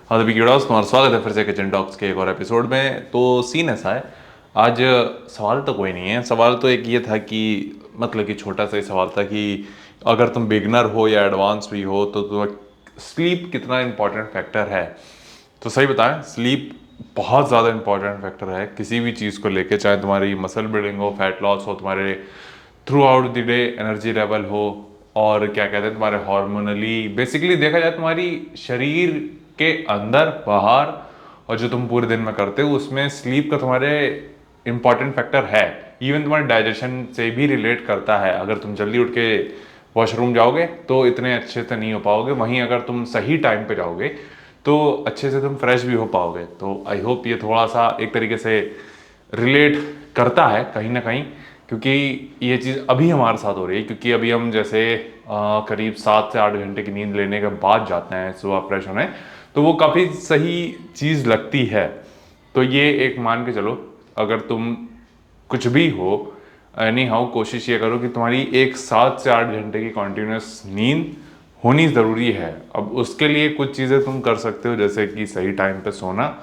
हाँ तो बिगड़ास तुम्हारा स्वागत है फिर से किचन टॉक्स के एक और एपिसोड में। तो सीन ऐसा है आज, सवाल तो कोई नहीं है। सवाल तो एक ये था कि मतलब कि छोटा सा ही सवाल था कि अगर तुम बिगनर हो या एडवांस भी हो तो तुम्हें स्लीप कितना इम्पोर्टेंट फैक्टर है। तो सही बताएं, स्लीप बहुत ज़्यादा इम्पोर्टेंट फैक्टर है किसी भी चीज़ को लेके, चाहे तुम्हारी मसल बिल्डिंग हो, फैट लॉस हो, तुम्हारे through out the day energy level हो, और क्या कहते हैं तुम्हारे हार्मोनली, बेसिकली देखा जाए तुम्हारी शरीर के अंदर बाहर, और जो तुम पूरे दिन में करते हो उसमें स्लीप का तुम्हारे इंपॉर्टेंट फैक्टर है। इवन तुम्हारे डाइजेशन से भी रिलेट करता है। अगर तुम जल्दी उठ के वॉशरूम जाओगे तो इतने अच्छे से नहीं हो पाओगे, वहीं अगर तुम सही टाइम पे जाओगे तो अच्छे से तुम फ्रेश भी हो पाओगे। तो आई होप ये थोड़ा सा एक तरीके से रिलेट करता है कहीं ना कहीं, क्योंकि ये चीज़ अभी हमारे साथ हो रही है। क्योंकि अभी हम जैसे करीब 7 से 8 घंटे की नींद लेने के बाद जाते हैं सुबह फ्रेश होने, तो वो काफ़ी सही चीज़ लगती है। तो ये एक मान के चलो, अगर तुम कुछ भी हो, एनी हाउ कोशिश ये करो कि तुम्हारी एक 7 से 8 घंटे की कॉन्टीन्यूस नींद होनी ज़रूरी है। अब उसके लिए कुछ चीज़ें तुम कर सकते हो, जैसे कि सही टाइम पे सोना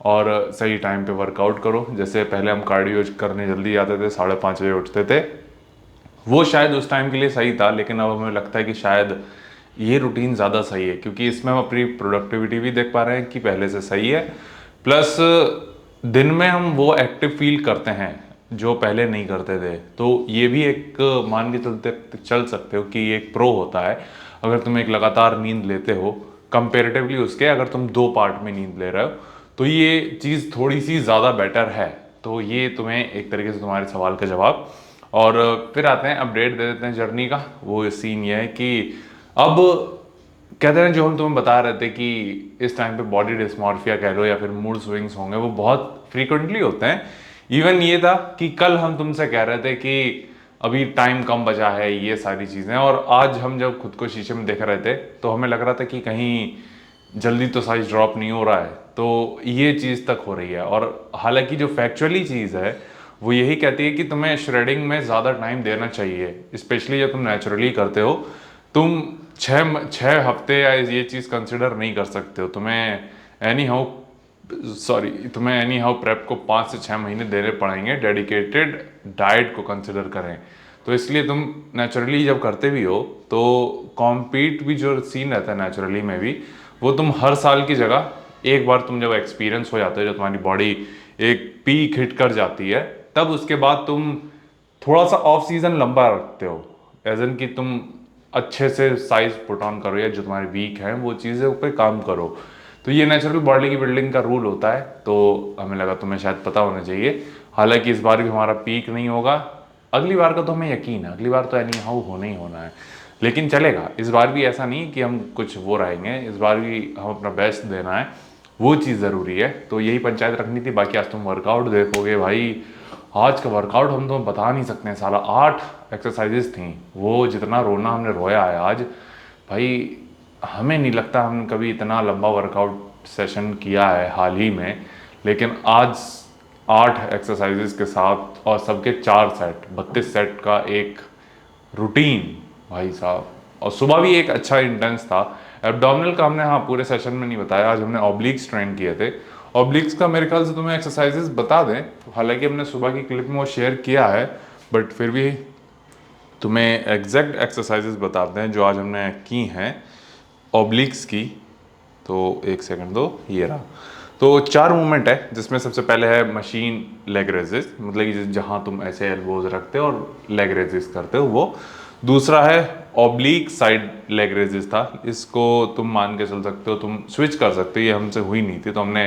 और सही टाइम पे वर्कआउट करो। जैसे पहले हम कार्डियो करने जल्दी जाते थे, 5:30 बजे उठते थे, वो शायद उस टाइम के लिए सही था, लेकिन अब हमें लगता है कि शायद ये रूटीन ज़्यादा सही है, क्योंकि इसमें हम अपनी प्रोडक्टिविटी भी देख पा रहे हैं कि पहले से सही है। प्लस दिन में हम वो एक्टिव फील करते हैं जो पहले नहीं करते थे। तो ये भी एक मान के चलते चल सकते हो कि एक प्रो होता है अगर तुम एक लगातार नींद लेते हो, कंपेरेटिवली उसके अगर तुम 2 पार्ट में नींद ले रहे हो, तो ये चीज़ थोड़ी सी ज़्यादा बेटर है। तो ये तुम्हें एक तरीके से तुम्हारे सवाल का जवाब। और फिर आते हैं, अपडेट दे देते हैं जर्नी का। वो सीन ये है कि अब कहते हैं, जो हम तुम्हें बता रहे थे कि इस टाइम पे बॉडी डिस्मॉर्फिया कह लो या फिर मूड स्विंग्स होंगे, वो बहुत फ्रीक्वेंटली होते हैं। इवन ये था कि कल हम तुमसे कह रहे थे कि अभी टाइम कम बचा है, ये सारी चीज़ें, और आज हम जब खुद को शीशे में देख रहे थे तो हमें लग रहा था कि कहीं जल्दी तो साइज ड्रॉप नहीं हो रहा है। तो ये चीज़ तक हो रही है। और हालांकि जो फैक्चुअली चीज़ है वो यही कहती है कि तुम्हें श्रेडिंग में ज़्यादा टाइम देना चाहिए, स्पेशली जब तुम नेचुरली करते हो। तुम 6 हफ्ते या ये चीज़ कंसिडर नहीं कर सकते हो। तुम्हें एनी हाउ प्रेप को 5 से 6 महीने देने पड़ेंगे, डेडिकेटेड डाइट को कंसिडर करें। तो इसलिए तुम नेचुरली जब करते भी हो तो कॉम्पीट भी जो सीन रहता है नेचुरली में भी, वो तुम हर साल की जगह एक बार तुम जब एक्सपीरियंस हो जाते हो, जब तुम्हारी बॉडी एक पीक हिट कर जाती है, तब उसके बाद तुम थोड़ा सा ऑफ सीजन लंबा रखते हो। एज एन कि तुम अच्छे से साइज पुट ऑन करो, या जो तुम्हारे वीक हैं वो चीज़ें पे काम करो। तो ये नेचुरल बॉडी की बिल्डिंग का रूल होता है। तो हमें लगा तुम्हें शायद पता होना चाहिए। हालांकि इस बार भी हमारा पीक नहीं होगा, अगली बार का तो हमें यकीन है, अगली बार तो एनी हाउ होना ही होना है। लेकिन चलेगा, इस बार भी ऐसा नहीं कि हम कुछ वो रहेंगे, इस बार भी हम अपना बेस्ट देना है, वो चीज़ ज़रूरी है। तो यही पंचायत रखनी थी। बाकी आज तुम वर्कआउट देखोगे भाई, आज का वर्कआउट हम तो बता नहीं सकते हैं। साला 8 एक्सरसाइजेस थी, वो जितना रोना हमने रोया है आज भाई, हमें नहीं लगता हमने कभी इतना लंबा वर्कआउट सेशन किया है हाल ही में। लेकिन आज 8 एक्सरसाइजेस के साथ और सबके 4 सेट, 32 सेट का एक रूटीन भाई साहब। और सुबह भी एक अच्छा इंटेंस था। एब्डोमिनल का हमने हाँ पूरे सेशन में नहीं बताया, आज हमने ऑब्लिक्स ट्रेन किए थे। ऑब्लिक्स का मेरे ख्याल से तुम्हें एक्सरसाइजेस बता दें, हालांकि हमने सुबह की क्लिप में वो शेयर किया है, बट फिर भी तुम्हें एग्जैक्ट एक्सरसाइजेस बताते हैं जो आज हमने की हैं ऑब्लिक्स की। तो एक सेकंड दो, ये रहा। तो 4 मूवमेंट है, जिसमें सबसे पहले है मशीन लेग रेजिस, मतलब कि जहाँ तुम ऐसे एल्बोज रखते हो और लेग रेजिस करते हो वो। दूसरा है ऑब्लिक साइड लेग रेजिस था, इसको तुम मान के चल सकते हो, तुम स्विच कर सकते हो, ये हमसे हुई नहीं थी तो हमने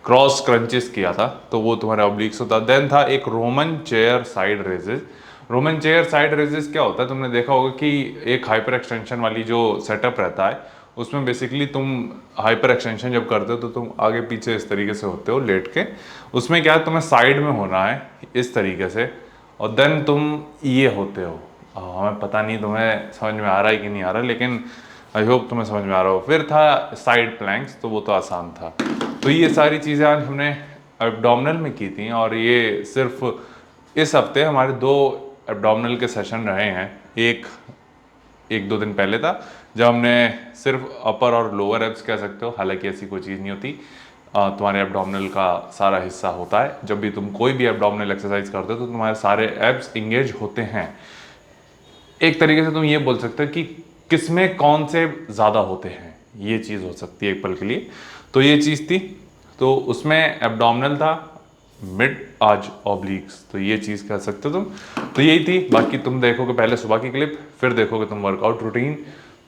क्रॉस क्रंचेस किया था, तो वो तुम्हारे ऑब्लिक्स होता। देन था एक Roman chair side raises. Roman chair side raises क्या होता है, तुमने देखा होगा कि एक हाइपर एक्सटेंशन वाली जो सेटअप रहता है, उसमें बेसिकली तुम हाइपर एक्सटेंशन जब करते हो तो तुम आगे पीछे इस तरीके से होते हो लेट के। उसमें क्या है, तुम्हें साइड में होना है इस तरीके से, और देन तुम ये होते हो। हमें पता नहीं तुम्हें समझ में आ रहा है कि नहीं आ रहा, लेकिन आई होप तुम्हें समझ में आ रहा हो। फिर था साइड प्लैंक्स, तो वो तो आसान था। तो ये सारी चीज़ें आज हमने एब्डोमिनल में की थी, और ये सिर्फ इस हफ्ते हमारे 2 एब्डोमिनल के सेशन रहे हैं। एक एक दो दिन पहले था, जब हमने सिर्फ अपर और लोअर एब्स कह सकते हो, हालांकि ऐसी कोई चीज़ नहीं होती। तुम्हारे एब्डोमिनल का सारा हिस्सा होता है। जब भी तुम कोई भी एब्डोमिनल एक्सरसाइज करते हो तो तुम्हारे सारे एब्स इंगेज होते हैं। एक तरीके से तुम ये बोल सकते हो कि किसमें कौन से ज़्यादा होते हैं, ये चीज़ हो सकती है एक पल के लिए। तो ये चीज़ थी, तो उसमें एब्डोमिनल था, मिड, आज ऑब्लिक्स, तो ये चीज़ कह सकते हो तुम। तो यही थी। बाकी तुम देखोगे पहले सुबह की क्लिप, फिर देखोगे तुम वर्कआउट रूटीन,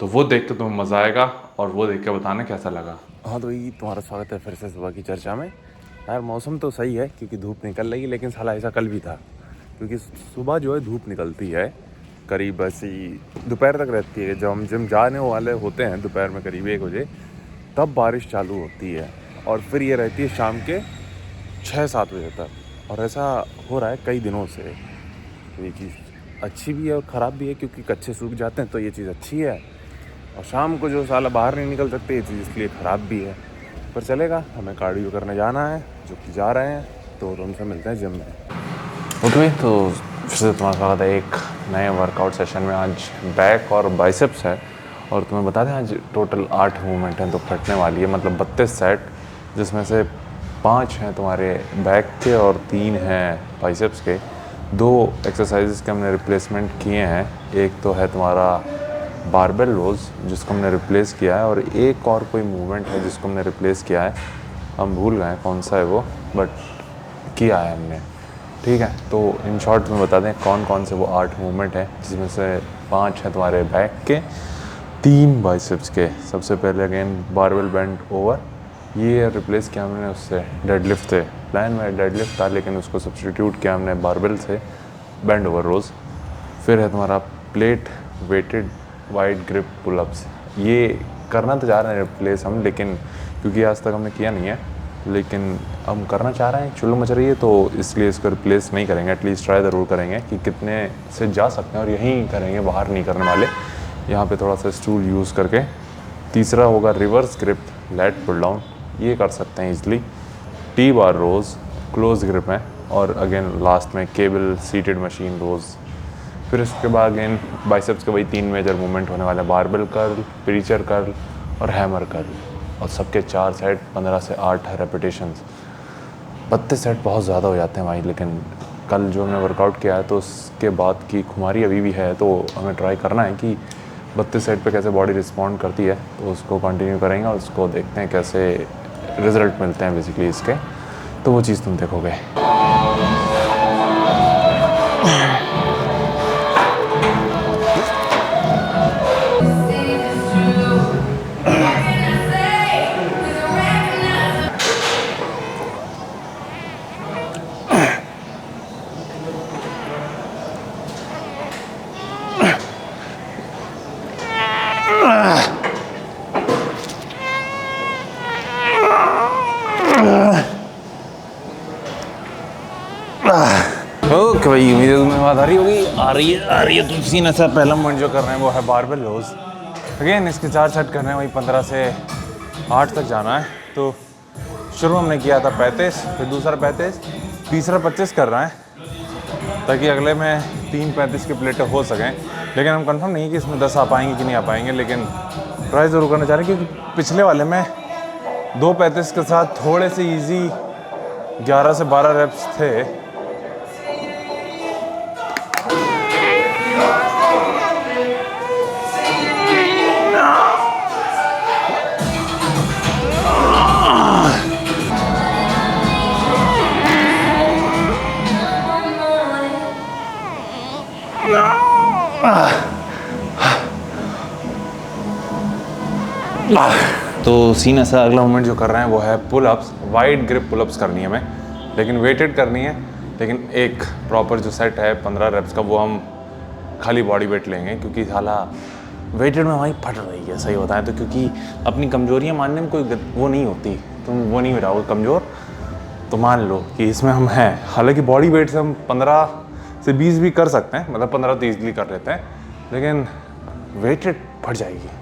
तो वो देख के तुम्हें मज़ा आएगा और वो देख के बताना कैसा लगा। हाँ तो ये तुम्हारा स्वागत है फिर से सुबह की चर्चा में। यार मौसम तो सही है क्योंकि धूप निकल रही है, लेकिन साला ऐसा कल भी था क्योंकि सुबह जो है धूप निकलती है करीब ऐसी दोपहर तक रहती है। जब हम जिम जाने वाले होते हैं दोपहर में करीब 1 बजे, तब बारिश चालू होती है और फिर ये रहती है शाम के 6-7 बजे तक। और ऐसा हो रहा है कई दिनों से। तो ये चीज़ अच्छी भी है और ख़राब भी है क्योंकि कच्चे सूख जाते हैं, तो ये चीज़ अच्छी है। और शाम को जो साला बाहर नहीं निकल सकते, ये चीज़ इसलिए ख़राब भी है। पर चलेगा, हमें कार्डियो करने जाना है जो कि जा रहे हैं, तो तुमसे मिलते हैं जिम में। ओके, तो फिर से तुम्हारा स्वागत है एक नए वर्कआउट सेशन में। आज बैक और बाइसेप्स है और तुम्हें बता दें आज टोटल 8 मूवमेंट हैं तो फटने वाली है, मतलब 32 सेट, जिसमें से 5 हैं तुम्हारे बैक के और 3 हैं बाइसेप्स के। 2 एक्सरसाइजेस के हमने रिप्लेसमेंट किए हैं। एक तो है तुम्हारा बारबेल रोज़ जिसको हमने रिप्लेस किया है, और एक और कोई मूवमेंट है जिसको हमने रिप्लेस किया है, हम भूल गए कौन सा है वो, बट किया है हमने। ठीक है, तो इन शॉर्ट में बता दें कौन कौन से वो 8 मूवमेंट हैं, जिसमें से 5 हैं तुम्हारे बैक के, 3 बाइसेप्स के। सबसे पहले अगेन बारबेल बेंड ओवर, ये रिप्लेस किया हमने उससे डेडलिफ्ट से। प्लान में डेडलिफ्ट था लेकिन उसको सब्सटीट्यूट किया हमने बारबेल से, बेंड ओवर रोज़। फिर है तुम्हारा plate weighted wide grip pullups, ये करना तो चाह रहे हैं रिप्लेस हम, लेकिन क्योंकि आज तक हमने किया नहीं है, लेकिन हम करना चाह रहे हैं, चुल्लू मच रही है, तो इसलिए इसको रिप्लेस नहीं करेंगे। एटलीस्ट ट्राई ज़रूर करेंगे कि कितने से जा सकते हैं और यहीं करेंगे, बाहर नहीं करने वाले। यहाँ पे थोड़ा सा स्टूल यूज़ करके। तीसरा होगा reverse grip lat pull down, ये कर सकते हैं easily. T bar rows close grip में, और अगेन लास्ट में केबल सीटेड मशीन रोज़। फिर इसके बाद अगेन बाइसेप्स के वही 3 मेजर मूवमेंट होने वाले हैं, बारबेल कर्ल, प्रीचर कर्ल और हैमर कर्ल, और सबके 4 सेट 15 से 8 रेपिटेशंस। 32 सेट बहुत ज़्यादा हो जाते हैं भाई, लेकिन कल जो हमने वर्कआउट किया है तो उसके बाद की खुमारी अभी भी है, तो हमें ट्राई करना है कि 32 सेट पे कैसे बॉडी रिस्पॉन्ड करती है, तो उसको कंटिन्यू करेंगे और उसको देखते हैं कैसे रिज़ल्ट मिलते हैं बेसिकली इसके। तो वो चीज़ तुम देखोगे। ओके भाई, उम्मीद है तुम्हें बात आ रही होगी। आ रही है। तो सीन ऐसा पहला मूवमेंट जो कर रहे हैं वो है बारबेल रोज़। अगेन इसके 4 सेट करने हैं, वही 15 से 8 तक जाना है। तो शुरू हमने किया था 35, फिर दूसरा 35, तीसरा 25 कर रहा है, ताकि अगले में 3 35 की प्लेटें हो सकें। लेकिन हम कंफर्म नहीं कि इसमें 10 आ पाएंगे कि नहीं आ पाएंगे, लेकिन ट्राई ज़रूर करना चाह रहे हैं, क्योंकि पिछले वाले में 2 35 के साथ थोड़े से ईजी 11 से 12 रेप्स थे। तो सीन ऐसा, अगला मूवमेंट जो कर रहे हैं वो है pull ups. Wide grip pull ups करनी है हमें, लेकिन वेटेड करनी है। लेकिन एक प्रॉपर जो सेट है 15 रेप्स का, वो हम खाली बॉडी वेट लेंगे, क्योंकि साला वेटेड में हमारी फट रही है, सही बताएं तो। क्योंकि अपनी कमजोरियां मानने में कोई वो नहीं होती, तुम वो नहीं रहोगे कमज़ोर तो मान लो कि इसमें हम हैं। हालांकि बॉडी वेट से हम 15 से 20 भी कर सकते हैं, मतलब 15 तो ईजिली कर लेते हैं, लेकिन वेटेड फट जाएगी।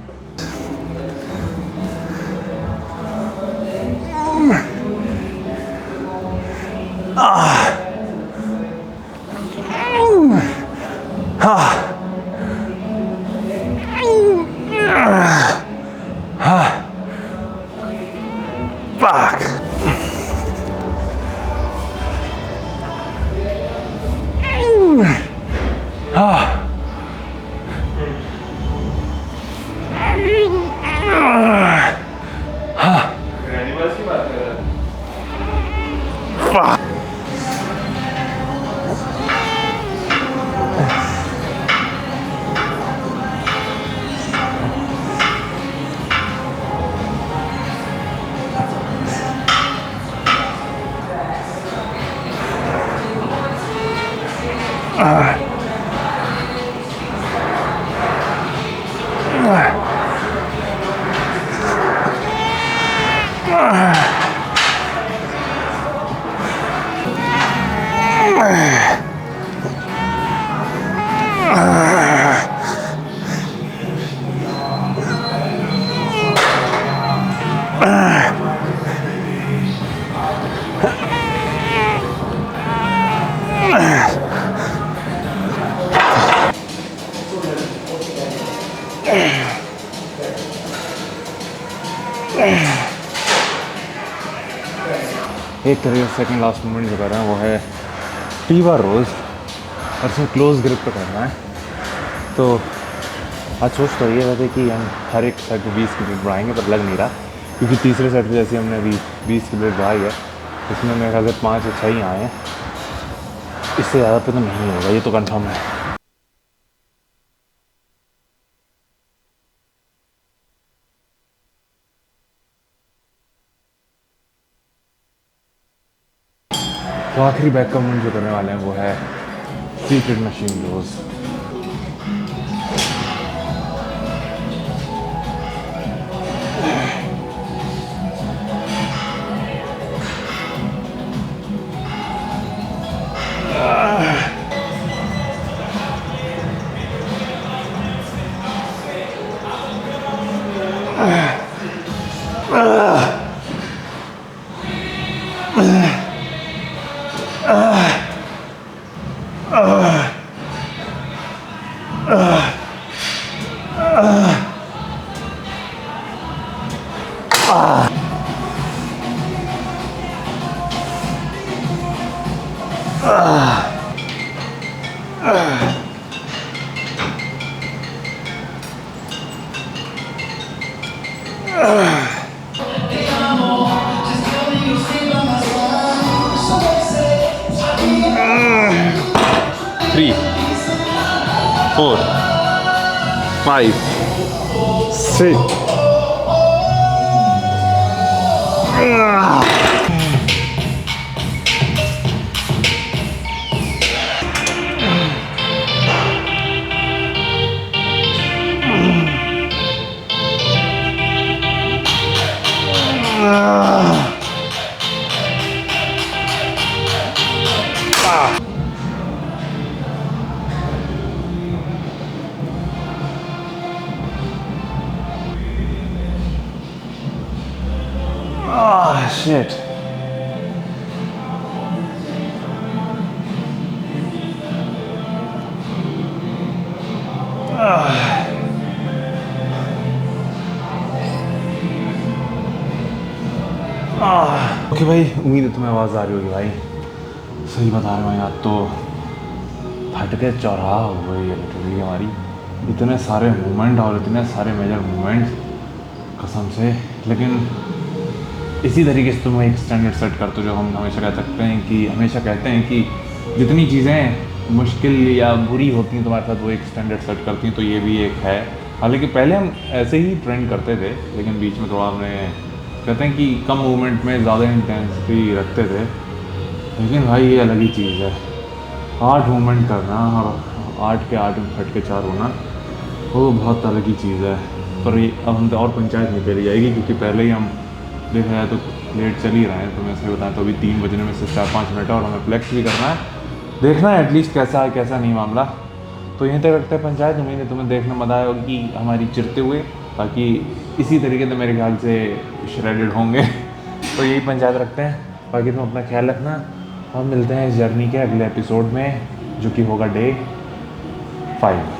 एक तरह का सेकंड लास्ट मूवमेंट जो कर रहे हैं वो है टीवा रोज और इसमें क्लोज ग्रिप पे करना है। तो आज सोच तो ये रहते कि हम हर एक सेट पे 20 की प्लेट बढ़ाएंगे, पर लग नहीं रहा क्योंकि तीसरे सेट पे जैसे हमने अभी 20 की प्लेट बढ़ाई है इसमें मेरे ख्याल से 5 या 6 ही आए हैं, इससे ज़्यादा पे तो नहीं होगा, ये तो कन्फर्म है। तो आखिरी बैक का मूवमेंट जो करने वाले हैं वो है सीक्रेट मशीन रोज। Three, 4, 5, 6. Ah, shit. ओके भाई, उम्मीद है तुम्हें आवाज़ आ रही होगी भाई। सही बता रहा हूँ यार, तो फट के चौराहा हो गई है लिटरली हमारी। इतने सारे मूवमेंट और इतने सारे मेजर मूवमेंट्स कसम से, लेकिन इसी तरीके से तुम एक स्टैंडर्ड सेट करते हो जो हम हमेशा कह सकते हैं कि हमेशा कहते हैं कि जितनी चीज़ें मुश्किल या बुरी होती हैं तुम्हारे साथ वो एक स्टैंडर्ड सेट करती हैं, तो ये भी एक है। हालांकि पहले हम ऐसे ही ट्रेंड करते थे, लेकिन बीच में थोड़ा हमने कहते हैं कि कम मूवमेंट में ज़्यादा इंटेंसिटी रखते थे, लेकिन भाई ये अलग ही चीज़ है। 8 मूवमेंट करना और 8 के 8 में फट के 4 होना, वो बहुत अलग ही चीज़ है। पर ये अब हम तो और पंचायत नहीं करी जाएगी, क्योंकि पहले ही हम देखा जाए तो लेट चल ही रहे हैं। तो मैं सही बताएं तो अभी 3 बजने में से 4-5 मिनट और हमें फ्लेक्स भी करना है, देखना है एटलीस्ट कैसा है कैसा नहीं मामला। तो यहीं तक रखते हैं पंचायत। उम्मीद है तुम्हें देखने मज़ा आया होगी हमारी चिरते हुए, ताकि इसी तरीके से मेरे ख्याल से श्रेडेड होंगे। तो यही पंचायत रखते हैं। बाकी तुम अपना ख्याल रखना, हम मिलते हैं इस जर्नी के अगले एपिसोड में, जो कि होगा डे 5।